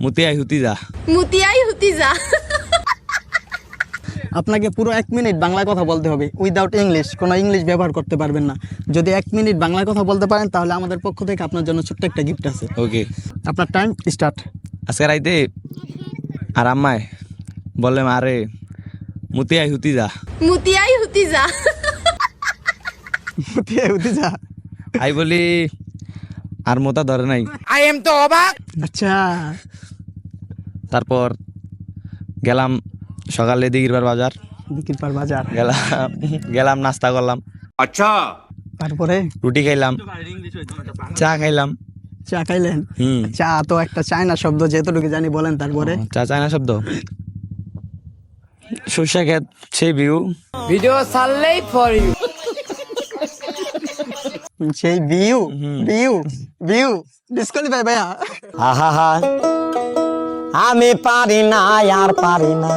মুতিয়াই হুতি যা। মুতিয়াই হুতি যা। আপনাকে পুরো 1 মিনিট বাংলায় কথা বলতে হবে, উইদাউট ইংলিশ, কোনো ইংলিশ ব্যবহার করতে পারবেন না। যদি 1 মিনিট বাংলায় কথা বলতে পারেন তাহলে আমাদের পক্ষ থেকে আপনার জন্য ছোট্ট একটা গিফট আছে। ওকে। আপনার টাইম স্টার্ট। আজকে রাইতে আর আম্মায় বললাম আরে মুতিয়াই হুতি যা। মুতিয়াই হুতি যা। যা। আই বলি আর মোতা ধরে নাই। আচ্ছা, তারপর গেলাম সকালে দিঘিরবার বাজার, বিক্রির পর বাজার। গেলাম নাস্তা করলাম, তারপরে রুটি খাইলাম, চা খাইলাম। চা খাইলেন? চা তো একটা চায়না শব্দ, যেহেতু জানি, বলেন তারপরে। চা চায়না শব্দ। সর্ষা ক্ষেত, সেই ভিউ। ভিডিও ছাড়লেই ফর ইউ। সেই ভিউ ভিউ ভিউ ডিসকোয়ালিফাই ভাইয়া। আহা আমি পারি না আর পারি না।